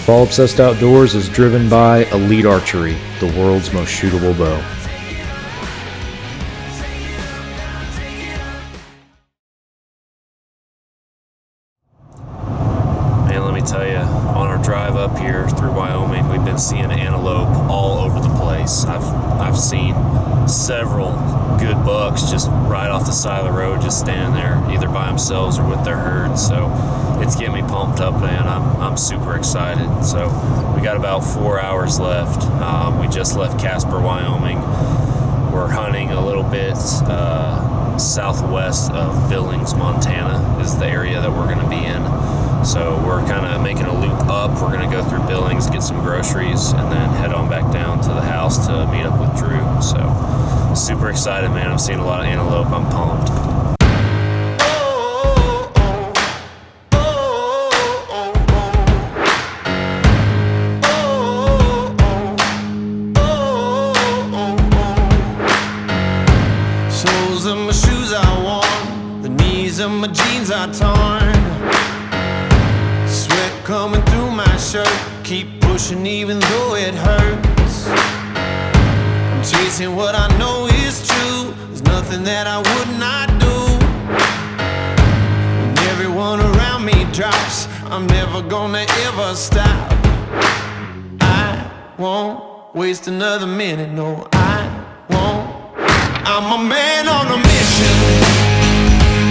Fall Obsessed Outdoors is driven by Elite Archery, the world's most shootable bow. Man, let me tell you, on our drive up here through Wyoming, we've been seeing antelope all over the place. I've seen several good bucks just right off the side of the road, just standing there, either by themselves or with their herd. So it's getting me pumped up, man. I'm super excited. So we got about 4 hours left. We just left Casper, Wyoming. We're hunting a little bit southwest of Billings, Montana is the area that we're going to be in. So we're kind of making a loop up. We're going to go through Billings, get some groceries, and then head on back down to the house to meet up with Drew. So super excited, man. I'm seeing a lot of antelope. I'm pumped. Soles of my shoes are worn, the knees of my jeans are torn. Sweat coming through my shirt, keep pushing even though it hurts. I'm chasing what I know is true, there's nothing that I would not do. When everyone around me drops, I'm never gonna ever stop. I won't waste another minute, no I won't. I'm a man on a mission.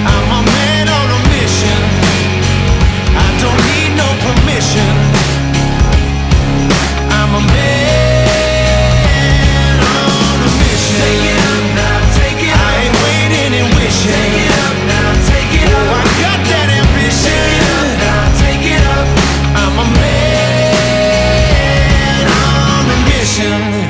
I'm a man on a mission. I don't need no permission. I'm a man on a mission. Take it up now, take it up. I ain't waiting and wishing. Take it up now, take it up. Oh, I got that ambition. Take it up now, take it up. I'm a man on a mission.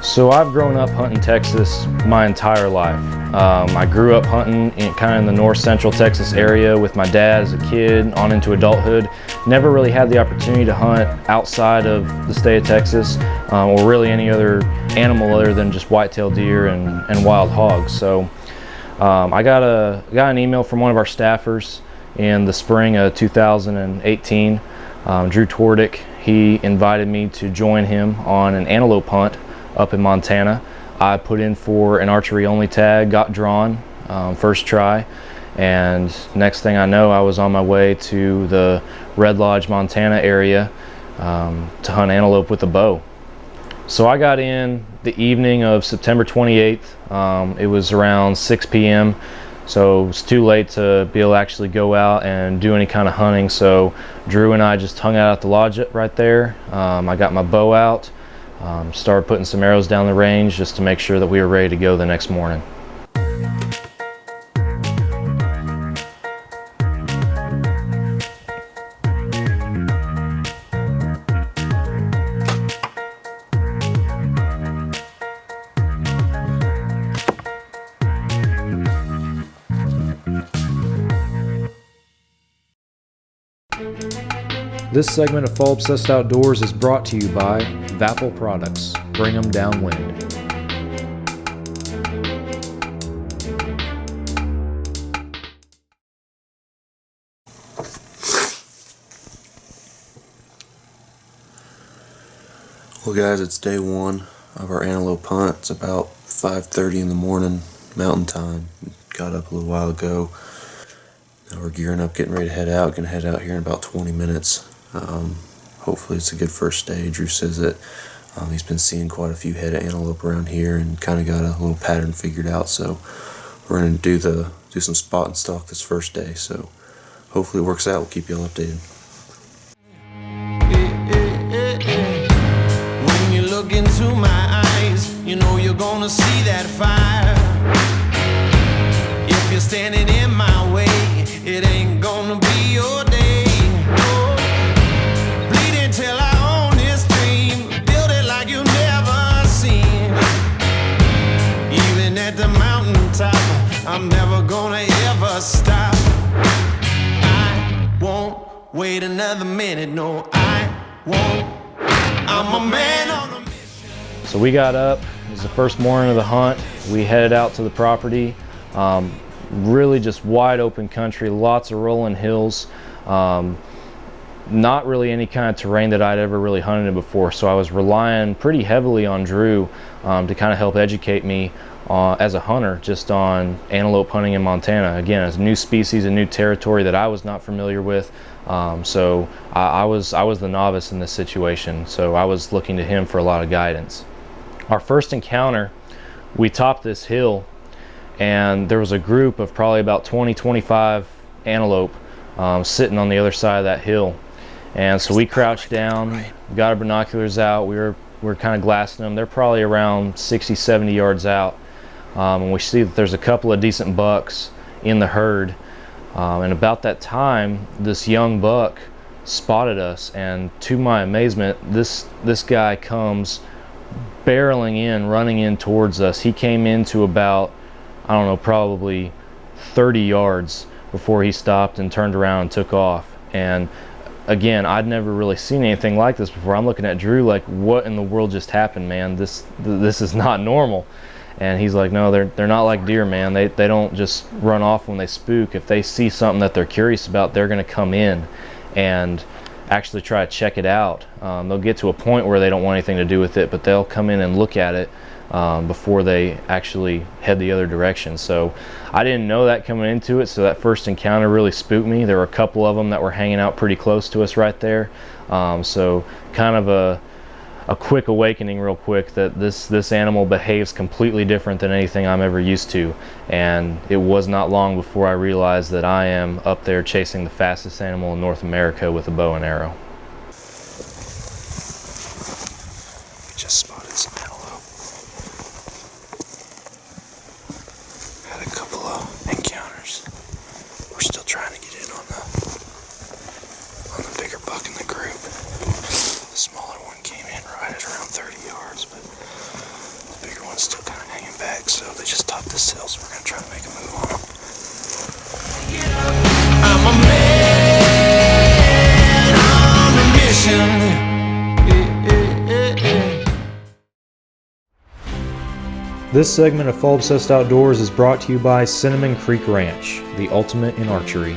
So I've grown up hunting Texas my entire life. I grew up hunting kind of in the north central Texas area with my dad as a kid on into adulthood. Never really had the opportunity to hunt outside of the state of Texas or really any other animal other than just whitetail deer and wild hogs. So I got an email from one of our staffers in the spring of 2018, Drew Tordick. He invited me to join him on an antelope hunt up in Montana. I put in for an archery only tag, got drawn first try, and next thing I know I was on my way to the Red Lodge, Montana area to hunt antelope with a bow. So I got in the evening of September 28th. It was around 6 p.m. so it was too late to be able to actually go out and do any kind of hunting, so Drew and I just hung out at the lodge right there. I got my bow out, started putting some arrows down the range just to make sure that we were ready to go the next morning. This segment of Fall Obsessed Outdoors is brought to you by Vapple Products. Bring 'em downwind. Well guys, it's day one of our antelope hunt. It's about 5:30 in the morning, mountain time. We got up a little while ago. Now we're gearing up, getting ready to head out. Gonna head out here in about 20 minutes. Hopefully it's a good first day. Drew says that he's been seeing quite a few head of antelope around here and kind of got a little pattern figured out. So we're gonna do some spot and stalk this first day. So hopefully it works out. We'll keep you all updated. When you look into my eyes, you know you're gonna see that fire. If you're standing in my way, it ain't gonna be your day. Bleed till I own this dream, build it like you've never seen. Even at the mountaintop, I'm never gonna ever stop. I won't wait another minute, no, I won't. I'm a man on a mission. So we got up, it was the first morning of the hunt. We headed out to the property. Really just wide open country, lots of rolling hills. Not really any kind of terrain that I'd ever really hunted in before, so I was relying pretty heavily on Drew to kind of help educate me as a hunter just on antelope hunting in Montana. Again, it's a new species, a new territory that I was not familiar with, so I was the novice in this situation, so I was looking to him for a lot of guidance. Our first encounter, we topped this hill and there was a group of probably about 20-25 antelope sitting on the other side of that hill. And so we crouched down, got our binoculars out, we were kind of glassing them. They're probably around 60-70 yards out. And we see that there's a couple of decent bucks in the herd. And about that time, this young buck spotted us, and to my amazement, this guy comes barreling in, running in towards us. He came into about, I don't know, probably 30 yards before he stopped and turned around and took off. And again, I'd never really seen anything like this before. I'm looking at Drew like, what in the world just happened, man? This is not normal. And he's like, no, they're not like deer, man. They don't just run off when they spook. If they see something that they're curious about, they're gonna come in and actually try to check it out. They'll get to a point where they don't want anything to do with it, but they'll come in and look at it before they actually head the other direction. So I didn't know that coming into it, so that first encounter really spooked me. There were a couple of them that were hanging out pretty close to us right there. So kind of a quick awakening real quick that this animal behaves completely different than anything I'm ever used to. And it was not long before I realized that I am up there chasing the fastest animal in North America with a bow and arrow. We just spotted some antelope. Had a couple of encounters. We're still trying to get in on the bigger buck in the group. The smaller one came in right at around 30 yards, but the bigger one's still kind of hanging back, so they just topped this hill, so we're going to try to make a move on them. I'm a man on a mission. This segment of Fall Obsessed Outdoors is brought to you by Cinnamon Creek Ranch, the ultimate in archery.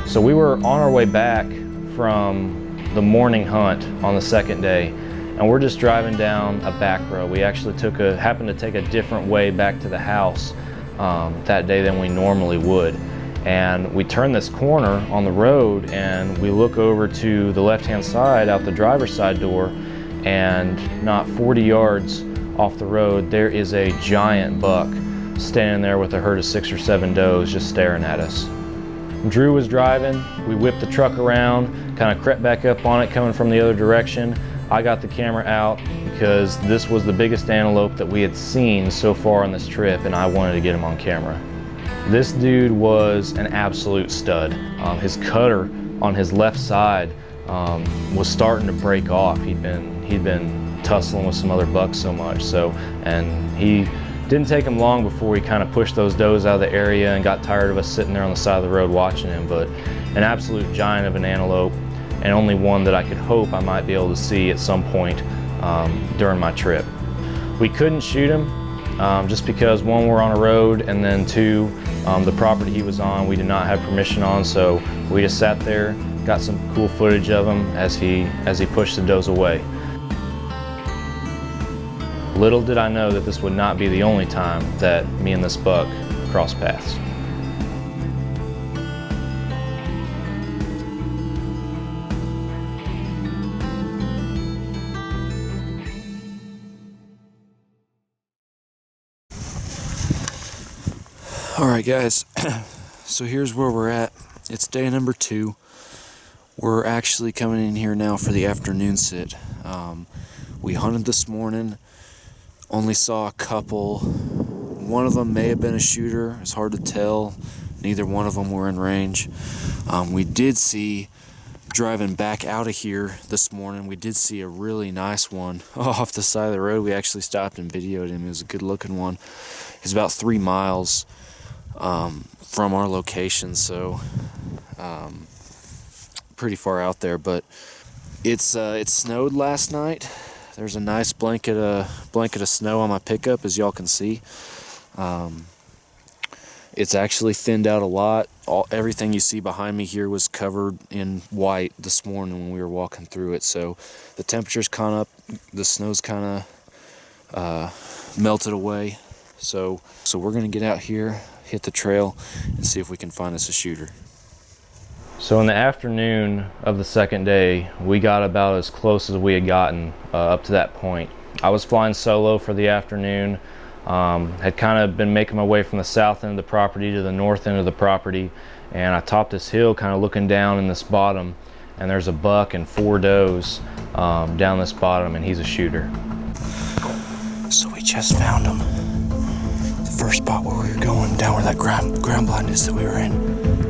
So we were on our way back from the morning hunt on the second day, and we're just driving down a back road. We actually happened to take a different way back to the house that day than we normally would. And we turn this corner on the road and we look over to the left-hand side out the driver's side door, and not 40 yards off the road, there is a giant buck standing there with a herd of 6 or 7 does just staring at us. Drew was driving, we whipped the truck around, kind of crept back up on it coming from the other direction. I got the camera out because this was the biggest antelope that we had seen so far on this trip, and I wanted to get him on camera. This dude was an absolute stud. His cutter on his left side was starting to break off. He'd been tussling with some other bucks so much, and he didn't take him long before he kind of pushed those does out of the area and got tired of us sitting there on the side of the road watching him. But an absolute giant of an antelope, and only one that I could hope I might be able to see at some point during my trip. We couldn't shoot him just because, one, we're on a road, and then two, the property he was on we did not have permission on, so we just sat there, got some cool footage of him as he pushed the does away. Little did I know that this would not be the only time that me and this buck crossed paths. Alright guys, so here's where we're at. It's day number 2. We're actually coming in here now for the afternoon sit. We hunted this morning, only saw a couple. One of them may have been a shooter, it's hard to tell. Neither one of them were in range. We did see, driving back out of here this morning, we did see a really nice one off the side of the road. We actually stopped and videoed him. It was a good looking one. He's about 3 miles from our location, so pretty far out there. But it snowed last night. There's a nice blanket of snow on my pickup, as y'all can see. It's actually thinned out a lot. Everything you see behind me here was covered in white this morning when we were walking through it. So the temperature's kind of up, the snow's kind of melted away. So we're gonna get out here, hit the trail, and see if we can find us a shooter. So in the afternoon of the second day, we got about as close as we had gotten up to that point. I was flying solo for the afternoon. Had kind of been making my way from the south end of the property to the north end of the property, and I topped this hill kind of looking down in this bottom, and there's a buck and 4 does down this bottom, and he's a shooter. So we just found him. The first spot where we were going, down where that ground blind is that we were in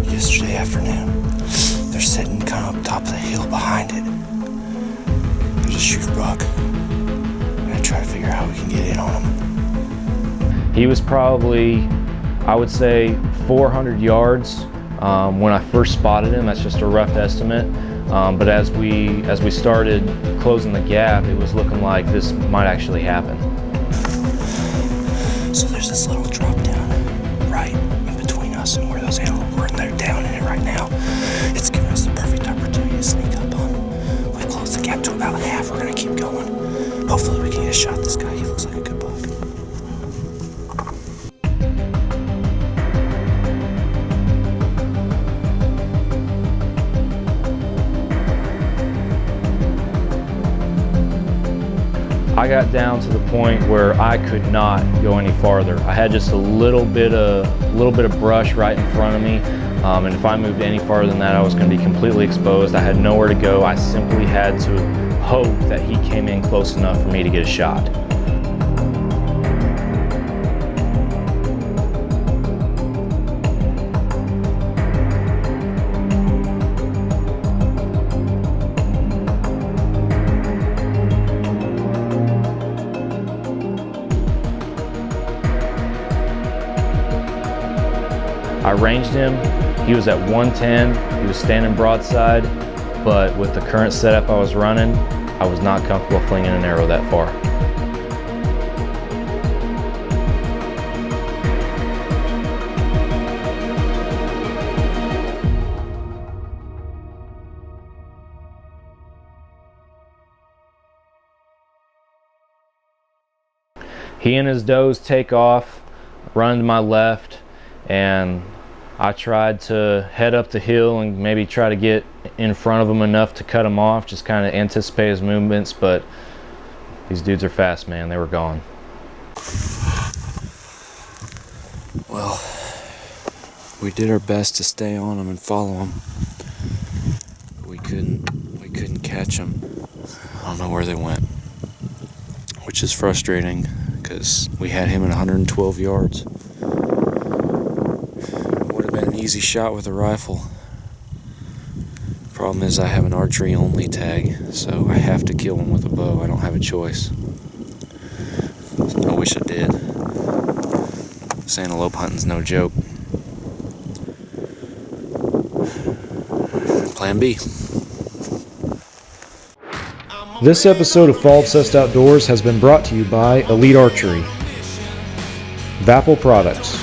yesterday afternoon. They're sitting kind of up top of the hill behind it. There's a shooter buck. We're gonna try to figure out how we can get in on him. He was probably, I would say, 400 yards when I first spotted him. That's just a rough estimate. But as we started closing the gap, it was looking like this might actually happen. So there's this little drop down right in between us and where those antelope were, and they're down in it right now. It's giving us the perfect opportunity to sneak up on. We close the gap to about half. We're gonna keep going. Hopefully we can get a shot at this guy. He looks like a good buck. I got down to the point where I could not go any farther. I had just a little bit of brush right in front of me, and if I moved any farther than that, I was going to be completely exposed. I had nowhere to go. I simply had to hope that he came in close enough for me to get a shot. I ranged him. He was at 110. He was standing broadside, but with the current setup I was running, I was not comfortable flinging an arrow that far. He and his does take off, run to my left, and I tried to head up the hill and maybe try to get in front of him enough to cut him off, just kind of anticipate his movements, but these dudes are fast, man. They were gone. Well, we did our best to stay on them and follow them. We couldn't catch them. I don't know where they went, which is frustrating because we had him at 112 yards. An easy shot with a rifle. Problem is I have an archery only tag, so I have to kill him with a bow. I don't have a choice. I wish I did. This antelope hunting's no joke. Plan B. This episode of Fall Obsessed Outdoors has been brought to you by Elite Archery, Vapple Products,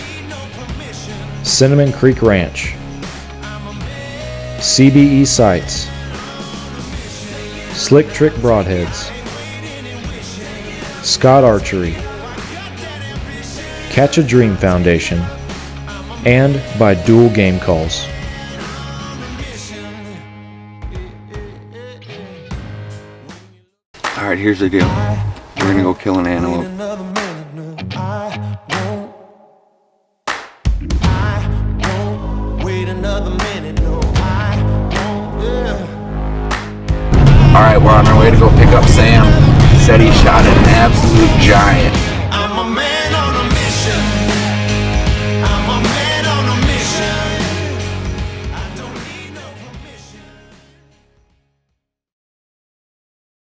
Cinnamon Creek Ranch, CBE Sights, Slick Trick Broadheads, Scott Archery, Catch a Dream Foundation, and by Dual Game Calls. Alright, here's the deal. We're gonna go kill an antelope. another minute, no, I won't, yeah. Alright, we're on our way to go pick up Sam. Said he shot an absolute giant.